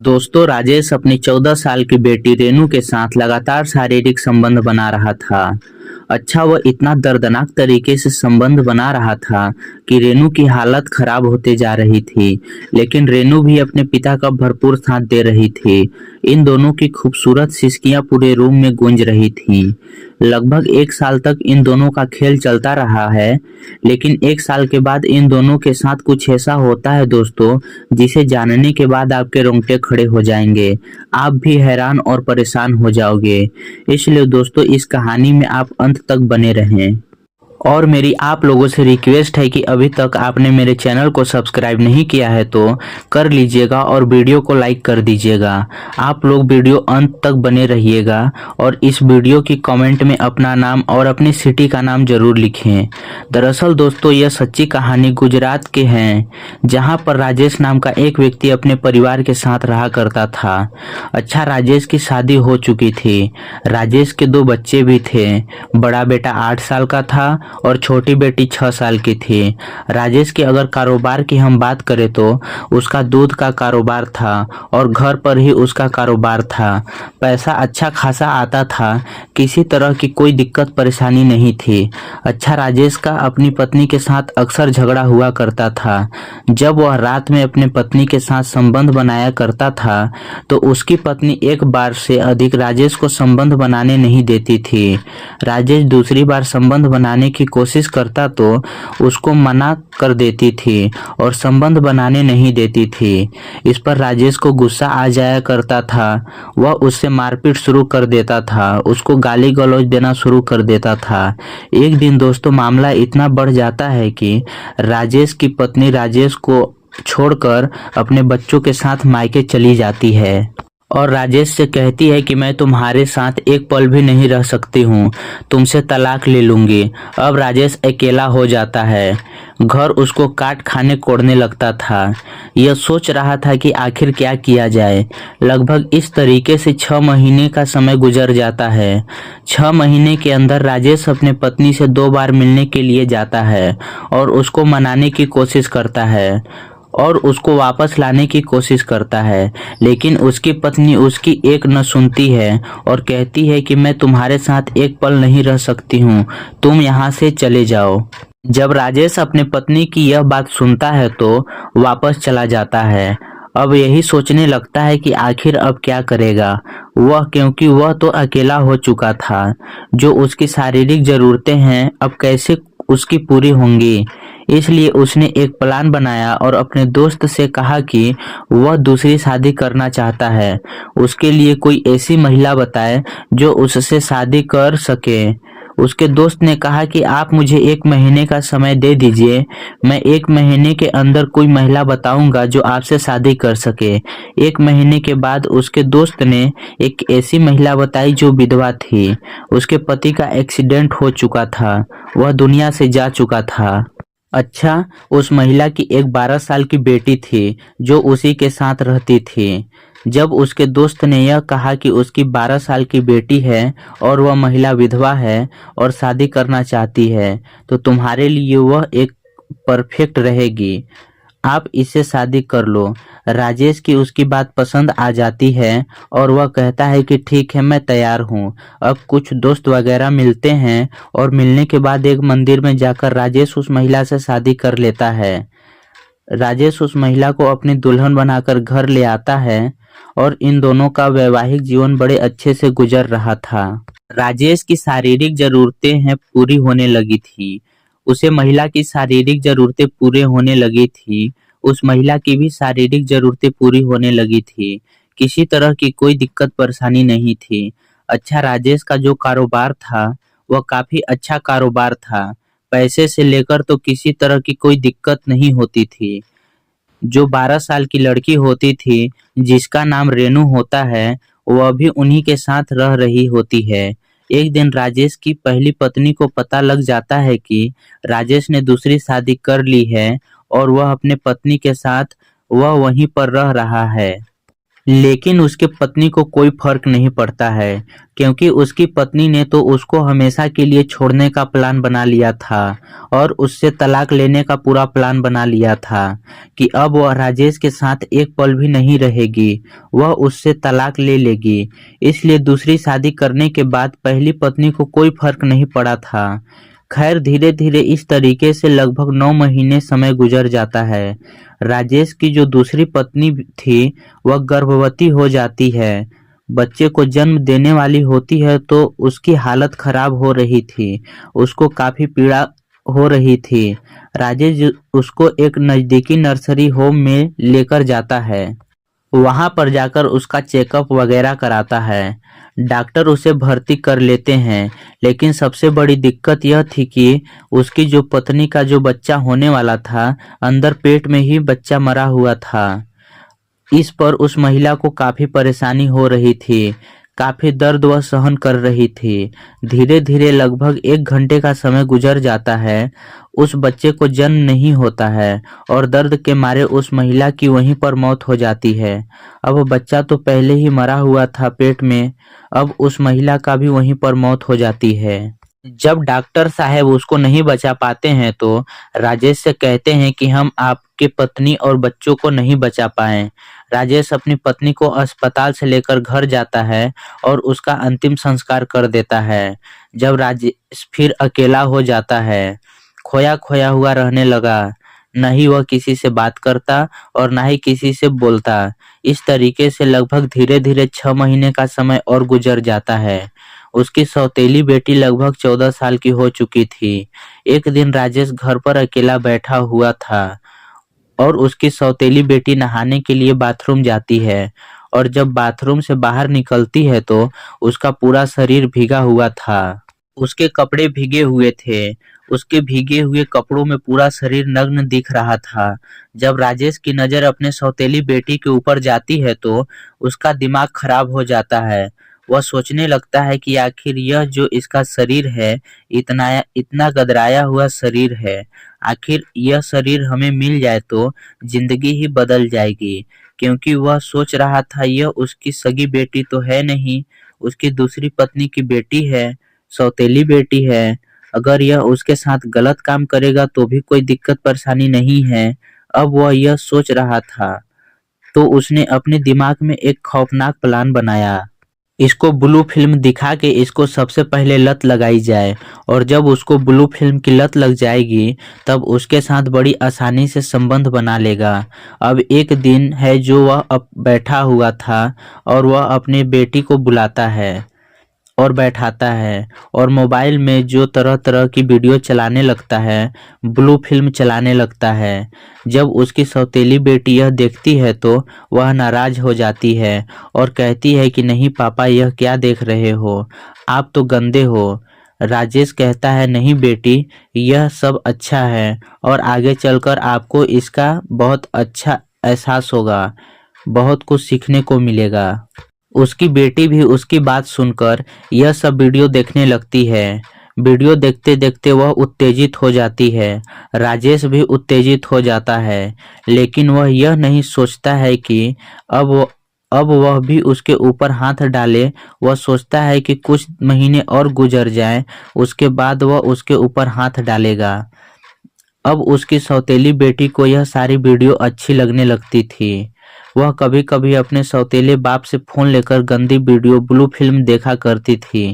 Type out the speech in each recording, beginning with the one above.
दोस्तों, राजेश अपनी 14 साल की बेटी रेनू के साथ लगातार शारीरिक संबंध बना रहा था। अच्छा, वह इतना दर्दनाक तरीके से संबंध बना रहा था कि रेनू की हालत खराब होते जा रही थी, लेकिन रेनू भी अपने पिता का भरपूर साथ दे रही थी। इन दोनों की खूबसूरत सिसकियां पूरे रूम में गूंज रही थीं। लगभग 1 साल तक इन दोनों का खेल चलता रहा है, लेकिन 1 साल के बाद इन दोनों के साथ कुछ ऐसा होता है दोस्तों, जिसे जानने के बाद आपके रोंगटे खड़े हो जाएंगे। आप भी हैरान और परेशान हो जाओगे। इसलिए दोस्तों, इस कहानी में आप अंत तक बने रहें। और मेरी आप लोगों से रिक्वेस्ट है कि अभी तक आपने मेरे चैनल को सब्सक्राइब नहीं किया है तो कर लीजिएगा और वीडियो को लाइक कर दीजिएगा। आप लोग वीडियो अंत तक बने रहिएगा और इस वीडियो की कमेंट में अपना नाम और अपनी सिटी का नाम जरूर लिखें। दरअसल दोस्तों, यह सच्ची कहानी गुजरात के हैं, जहां पर राजेश नाम का एक व्यक्ति अपने परिवार के साथ रहा करता था। अच्छा, राजेश की शादी हो चुकी थी। राजेश के 2 बच्चे भी थे। बड़ा बेटा 8 साल का था और छोटी बेटी 6 साल की थी। राजेश के अगर कारोबार की हम बात करें तो उसका दूध का कारोबार था और घर पर ही उसका कारोबार था। पैसा अच्छा खासा आता था, किसी तरह की कोई दिक्कत परेशानी नहीं थी। अच्छा, राजेश का अपनी पत्नी के साथ अक्सर झगड़ा हुआ करता था। जब वह रात में अपनी पत्नी के साथ संबंध बनाया करता था तो उसकी पत्नी एक बार से अधिक राजेश को संबंध बनाने नहीं देती थी। राजेश दूसरी बार संबंध बनाने की कोशिश करता तो उसको मना कर देती थी और संबंध बनाने नहीं देती थी। इस पर राजेश को गुस्सा आ जाया करता था। वह उससे मारपीट शुरू कर देता था, उसको गाली गलौज देना शुरू कर देता था। एक दिन दोस्तों, मामला इतना बढ़ जाता है कि राजेश की पत्नी राजेश को छोड़कर अपने बच्चों के साथ मायके चली जाती है और राजेश से कहती है कि मैं तुम्हारे साथ एक पल भी नहीं रह सकती हूँ, तुमसे तलाक ले लूंगी। अब राजेश अकेला हो जाता है। घर उसको काट खाने कोड़ने लगता था। यह सोच रहा था कि आखिर क्या किया जाए। लगभग इस तरीके से 6 महीने का समय गुजर जाता है। 6 महीने के अंदर राजेश अपने पत्नी से 2 बार मिलने के लिए जाता है और उसको मनाने की कोशिश करता है और उसको वापस लाने की कोशिश करता है, लेकिन उसकी पत्नी उसकी एक न सुनती है और कहती है कि मैं तुम्हारे साथ एक पल नहीं रह सकती हूँ, तुम यहाँ से चले जाओ। जब राजेश अपने पत्नी की यह बात सुनता है तो वापस चला जाता है। अब यही सोचने लगता है कि आखिर अब क्या करेगा वह, क्योंकि वह तो अकेला हो चुका था। जो उसकी शारीरिक जरूरतें हैं अब कैसे उसकी पूरी होंगी। इसलिए उसने एक प्लान बनाया और अपने दोस्त से कहा कि वह दूसरी शादी करना चाहता है। उसके लिए कोई ऐसी महिला बताए जो उससे शादी कर सके। उसके दोस्त ने कहा कि आप मुझे 1 महीने का समय दे दीजिए, मैं 1 महीने के अंदर कोई महिला बताऊंगा जो आपसे शादी कर सके। 1 महीने के बाद उसके दोस्त ने एक ऐसी महिला बताई जो विधवा थी। उसके पति का एक्सीडेंट हो चुका था, वह दुनिया से जा चुका था। अच्छा, उस महिला की एक 12 साल की बेटी थी जो उसी के साथ रहती थी। जब उसके दोस्त ने यह कहा कि उसकी 12 साल की बेटी है और वह महिला विधवा है और शादी करना चाहती है, तो तुम्हारे लिए वह एक परफेक्ट रहेगी, आप इससे शादी कर लो। राजेश की उसकी बात पसंद आ जाती है और वह कहता है कि ठीक है, मैं तैयार हूँ। अब कुछ दोस्त वगैरह मिलते हैं और मिलने के बाद एक मंदिर में जाकर राजेश उस महिला से शादी कर लेता है। राजेश उस महिला को अपनी दुल्हन बनाकर घर ले आता है और इन दोनों का वैवाहिक जीवन बड़े अच्छे से गुजर रहा था। राजेश की शारीरिक जरूरतें हैं पूरी होने लगी थी। उसे महिला की शारीरिक जरूरतें पूरे होने लगी थी। उस महिला की भी शारीरिक जरूरतें पूरी होने लगी थी। किसी तरह की कोई दिक्कत परेशानी नहीं थी। अच्छा, राजेश का जो कारोबार था वह काफी अच्छा कारोबार था। पैसे से लेकर तो किसी तरह की कोई दिक्कत नहीं होती थी। जो 12 साल की लड़की होती थी, जिसका नाम रेनू होता है, वह भी उन्हीं के साथ रह रही होती है। एक दिन राजेश की पहली पत्नी को पता लग जाता है कि राजेश ने दूसरी शादी कर ली है और वह अपने पत्नी के साथ वह वहीं पर रह रहा है। लेकिन उसके पत्नी को कोई फर्क नहीं पड़ता है, क्योंकि उसकी पत्नी ने तो उसको हमेशा के लिए छोड़ने का प्लान बना लिया था और उससे तलाक लेने का पूरा प्लान बना लिया था कि अब वह राजेश के साथ एक पल भी नहीं रहेगी, वह उससे तलाक ले लेगी। इसलिए दूसरी शादी करने के बाद पहली पत्नी को कोई फर्क नहीं पड़ा था। खैर धीरे धीरे इस तरीके से लगभग 9 महीने समय गुजर जाता है। राजेश की जो दूसरी पत्नी थी वह गर्भवती हो जाती है, बच्चे को जन्म देने वाली होती है, तो उसकी हालत खराब हो रही थी, उसको काफी पीड़ा हो रही थी। राजेश उसको एक नजदीकी नर्सरी होम में लेकर जाता है, वहां पर जाकर उसका चेकअप वगैरह कराता है। डॉक्टर उसे भर्ती कर लेते हैं, लेकिन सबसे बड़ी दिक्कत यह थी कि उसकी जो पत्नी का जो बच्चा होने वाला था, अंदर पेट में ही बच्चा मरा हुआ था। इस पर उस महिला को काफी परेशानी हो रही थी, काफी दर्द वह सहन कर रही थी। धीरे धीरे लगभग 1 घंटे का समय गुजर जाता है, उस बच्चे को जन्म नहीं होता है और दर्द के मारे उस महिला की वहीं पर मौत हो जाती है। अब बच्चा तो पहले ही मरा हुआ था पेट में, अब उस महिला का भी वहीं पर मौत हो जाती है। जब डॉक्टर साहब उसको नहीं बचा पाते हैं तो राजेश से कहते हैं कि हम आपके पत्नी और बच्चों को नहीं बचा पाए। राजेश अपनी पत्नी को अस्पताल से लेकर घर जाता है और उसका अंतिम संस्कार कर देता है। जब राजेश फिर अकेला हो जाता है, खोया खोया हुआ रहने लगा, न ही वह किसी से बात करता और न ही किसी से बोलता। इस तरीके से लगभग धीरे धीरे 6 महीने का समय और गुजर जाता है। उसकी सौतेली बेटी लगभग 14 साल की हो चुकी थी। एक दिन राजेश घर पर अकेला बैठा हुआ था और उसकी सौतेली बेटी नहाने के लिए बाथरूम जाती है, और जब बाथरूम से बाहर निकलती है तो उसका पूरा शरीर भीगा हुआ था। उसके कपड़े भीगे हुए थे, उसके भीगे हुए कपड़ों में पूरा शरीर नग्न दिख रहा था। जब राजेश की नजर अपने सौतेली बेटी के ऊपर जाती है तो उसका दिमाग खराब हो जाता है। वह सोचने लगता है कि आखिर यह जो इसका शरीर है, इतना इतना गदराया हुआ शरीर है, आखिर यह शरीर हमें मिल जाए तो जिंदगी ही बदल जाएगी। क्योंकि वह सोच रहा था यह उसकी सगी बेटी तो है नहीं, उसकी दूसरी पत्नी की बेटी है, सौतेली बेटी है। अगर यह उसके साथ गलत काम करेगा तो भी कोई दिक्कत परेशानी नहीं है। अब वह यह सोच रहा था, तो उसने अपने दिमाग में एक खौफनाक प्लान बनाया। इसको ब्लू फिल्म दिखा के इसको सबसे पहले लत लगाई जाए, और जब उसको ब्लू फिल्म की लत लग जाएगी तब उसके साथ बड़ी आसानी से संबंध बना लेगा। अब एक दिन है जो वह अब बैठा हुआ था और वह अपने बेटी को बुलाता है और बैठाता है और मोबाइल में जो तरह तरह की वीडियो चलाने लगता है, ब्लू फिल्म चलाने लगता है। जब उसकी सौतेली बेटी यह देखती है तो वह नाराज हो जाती है और कहती है कि नहीं पापा, यह क्या देख रहे हो, आप तो गंदे हो। राजेश कहता है नहीं बेटी, यह सब अच्छा है और आगे चलकर आपको इसका बहुत अच्छा एहसास होगा, बहुत कुछ सीखने को मिलेगा। उसकी बेटी भी उसकी बात सुनकर यह सब वीडियो देखने लगती है। वीडियो देखते देखते वह उत्तेजित हो जाती है, राजेश भी उत्तेजित हो जाता है, लेकिन वह यह नहीं सोचता है कि अब वह भी उसके ऊपर हाथ डाले। वह सोचता है कि कुछ महीने और गुजर जाएं, उसके बाद वह उसके ऊपर हाथ डालेगा। अब उसकी सौतेली बेटी को यह सारी वीडियो अच्छी लगने लगती थी। वह कभी कभी अपने सौतेले बाप से फोन लेकर गंदी वीडियो ब्लू फिल्म देखा करती थी।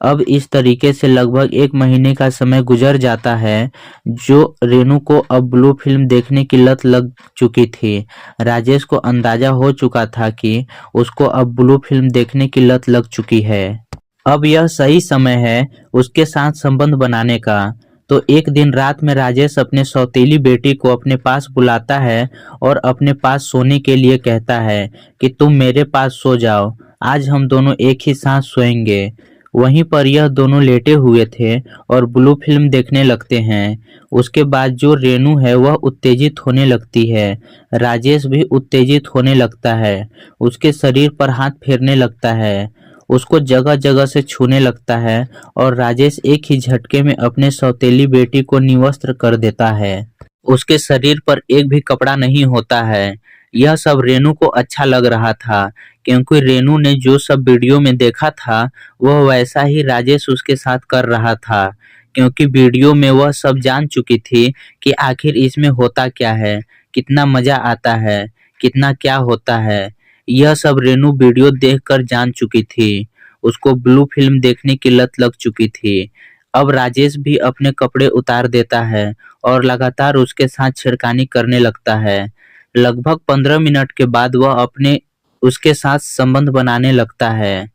अब इस तरीके से लगभग 1 महीने का समय गुजर जाता है, जो रेनू को अब ब्लू फिल्म देखने की लत लग चुकी थी। राजेश को अंदाजा हो चुका था कि उसको अब ब्लू फिल्म देखने की लत लग चुकी है। अब यह सही समय है उसके साथ संबंध बनाने का। तो एक दिन रात में राजेश अपने सौतेली बेटी को अपने पास बुलाता है और अपने पास सोने के लिए कहता है कि तुम मेरे पास सो जाओ, आज हम दोनों एक ही साथ सोएंगे। वहीं पर यह दोनों लेटे हुए थे और ब्लू फिल्म देखने लगते हैं। उसके बाद जो रेनू है वह उत्तेजित होने लगती है, राजेश भी उत्तेजित होने लगता है, उसके शरीर पर हाथ फेरने लगता है, उसको जगह जगह से छूने लगता है और राजेश एक ही झटके में अपने सौतेली बेटी को निवस्त्र कर देता है। उसके शरीर पर एक भी कपड़ा नहीं होता है, यह सब रेनू को अच्छा लग रहा था, क्योंकि रेनू ने जो सब वीडियो में देखा था वह वैसा ही राजेश उसके साथ कर रहा था। क्योंकि वीडियो में वह सब जान चुकी थी कि आखिर इसमें होता क्या है, कितना मजा आता है, कितना क्या होता है। यह सब रेनू वीडियो देखकर जान चुकी थी। उसको ब्लू फिल्म देखने की लत लग चुकी थी। अब राजेश भी अपने कपड़े उतार देता है और लगातार उसके साथ छेड़खानी करने लगता है। लगभग 15 मिनट के बाद वह अपने उसके साथ संबंध बनाने लगता है।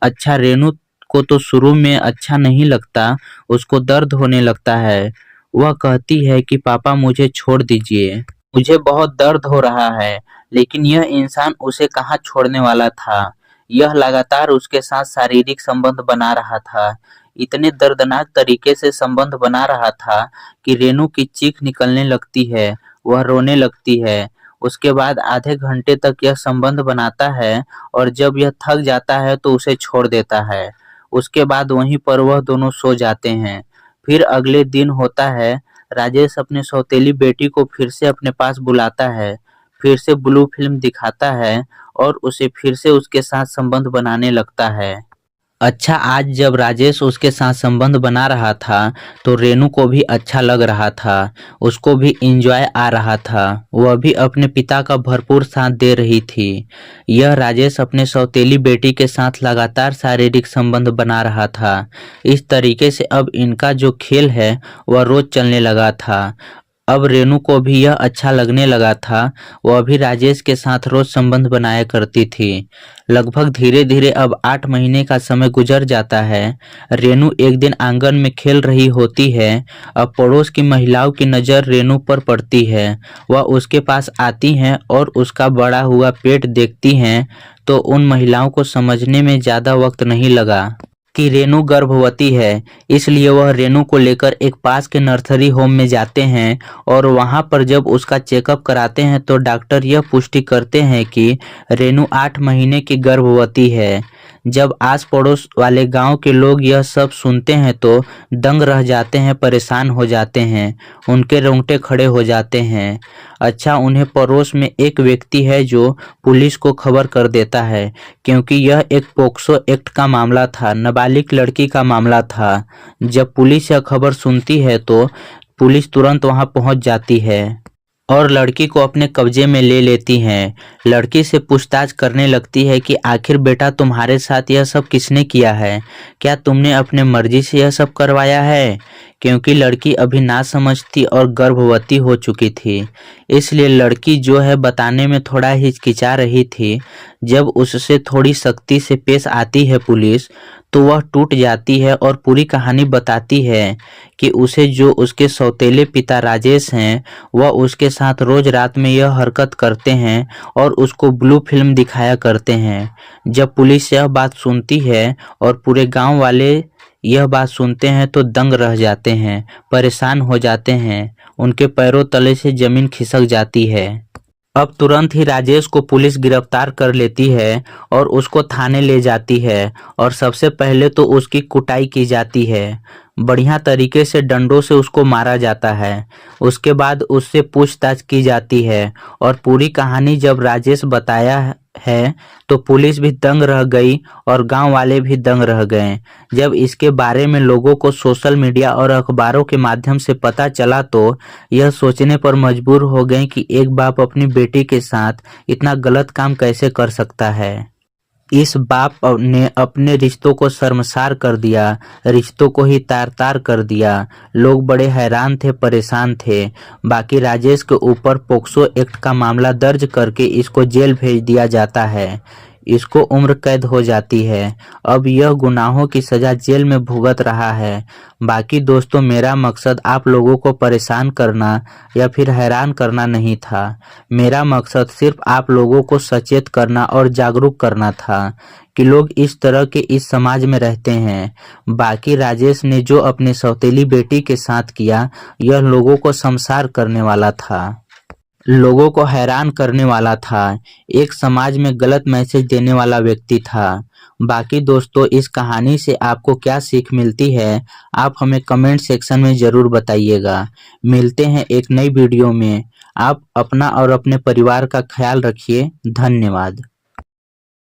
अच्छा, रेनू को तो शुरू में अच्छा नहीं लगता, उसको दर्द होने लगता है। वह कहती है कि पापा मुझे छोड़ दीजिए, मुझे बहुत दर्द हो रहा है। लेकिन यह इंसान उसे कहाँ छोड़ने वाला था। यह लगातार उसके साथ शारीरिक संबंध बना रहा था। इतने दर्दनाक तरीके से संबंध बना रहा था कि रेनू की चीख निकलने लगती है, वह रोने लगती है। उसके बाद आधे घंटे तक यह संबंध बनाता है और जब यह थक जाता है तो उसे छोड़ देता है। उसके बाद वहीं पर वह दोनों सो जाते हैं। फिर अगले दिन होता है, राजेश अपने सौतेली बेटी को फिर से अपने पास बुलाता है, फिर से ब्लू फिल्म दिखाता है और उसे फिर से उसके साथ संबंध बनाने लगता है। अच्छा, आज जब राजेश उसके साथ संबंध बना रहा था तो रेनू को भी अच्छा लग रहा था, उसको भी एंजॉय आ रहा था। वह भी अपने पिता का भरपूर साथ दे रही थी। यह राजेश अपने सौतेली बेटी के साथ लगातार शारीरिक संबंध बना रहा था। इस तरीके से अब इनका जो खेल है वह रोज चलने लगा था। अब रेनू को भी यह अच्छा लगने लगा था। वह भी राजेश के साथ रोज संबंध बनाया करती थी। लगभग धीरे धीरे अब 8 महीने का समय गुजर जाता है। रेनू एक दिन आंगन में खेल रही होती है। अब पड़ोस की महिलाओं की नज़र रेनू पर पड़ती है। वह उसके पास आती हैं और उसका बड़ा हुआ पेट देखती हैं, तो उन महिलाओं को समझने में ज़्यादा वक्त नहीं लगा कि रेनू गर्भवती है। इसलिए वह रेनू को लेकर एक पास के नर्सरी होम में जाते हैं और वहां पर जब उसका चेकअप कराते हैं तो डॉक्टर यह पुष्टि करते हैं कि रेनू 8 महीने की गर्भवती है। जब आस पड़ोस वाले गांव के लोग यह सब सुनते हैं तो दंग रह जाते हैं, परेशान हो जाते हैं, उनके रोंगटे खड़े हो जाते हैं। अच्छा, उन्हें पड़ोस में एक व्यक्ति है जो पुलिस को खबर कर देता है, क्योंकि यह एक पोक्सो एक्ट का मामला था, नाबालिग लड़की का मामला था। जब पुलिस यह खबर सुनती है तो पुलिस तुरंत वहां पहुंच जाती है और लड़की को अपने कब्जे में ले लेती हैं। लड़की से पूछताछ करने लगती है कि आखिर बेटा तुम्हारे साथ यह सब किसने किया है, क्या तुमने अपने मर्जी से यह सब करवाया है। क्योंकि लड़की अभी ना समझती और गर्भवती हो चुकी थी, इसलिए लड़की जो है बताने में थोड़ा हिचकिचा रही थी। जब उससे थोड़ी सख्ती से पेश आती है पुलिस, तो वह टूट जाती है और पूरी कहानी बताती है कि उसे जो उसके सौतेले पिता राजेश हैं वह उसके साथ रोज रात में यह हरकत करते हैं और उसको ब्लू फिल्म दिखाया करते हैं। जब पुलिस यह बात सुनती है और पूरे गांव वाले यह बात सुनते हैं तो दंग रह जाते हैं, परेशान हो जाते हैं, उनके पैरों तले से जमीन खिसक जाती है। अब तुरंत ही राजेश को पुलिस गिरफ्तार कर लेती है और उसको थाने ले जाती है और सबसे पहले तो उसकी कुटाई की जाती है। बढ़िया तरीके से डंडों से उसको मारा जाता है। उसके बाद उससे पूछताछ की जाती है और पूरी कहानी जब राजेश बताया है तो पुलिस भी दंग रह गई और गांव वाले भी दंग रह गए। जब इसके बारे में लोगों को सोशल मीडिया और अखबारों के माध्यम से पता चला तो यह सोचने पर मजबूर हो गए कि एक बाप अपनी बेटी के साथ इतना गलत काम कैसे कर सकता है। इस बाप ने अपने रिश्तों को शर्मसार कर दिया, रिश्तों को ही तार तार कर दिया। लोग बड़े हैरान थे, परेशान थे। बाकी राजेश के ऊपर पोक्सो एक्ट का मामला दर्ज करके इसको जेल भेज दिया जाता है। इसको उम्र कैद हो जाती है। अब यह गुनाहों की सजा जेल में भुगत रहा है। बाकी दोस्तों, मेरा मकसद आप लोगों को परेशान करना या फिर हैरान करना नहीं था। मेरा मकसद सिर्फ आप लोगों को सचेत करना और जागरूक करना था कि लोग इस तरह के इस समाज में रहते हैं। बाकी राजेश ने जो अपने सौतेली बेटी के साथ किया, यह लोगों को शर्मसार करने वाला था। लोगों को हैरान करने वाला था। एक समाज में गलत मैसेज देने वाला व्यक्ति था। बाकी दोस्तों, इस कहानी से आपको क्या सीख मिलती है, आप हमें कमेंट सेक्शन में ज़रूर बताइएगा। मिलते हैं एक नई वीडियो में। आप अपना और अपने परिवार का ख्याल रखिए। धन्यवाद।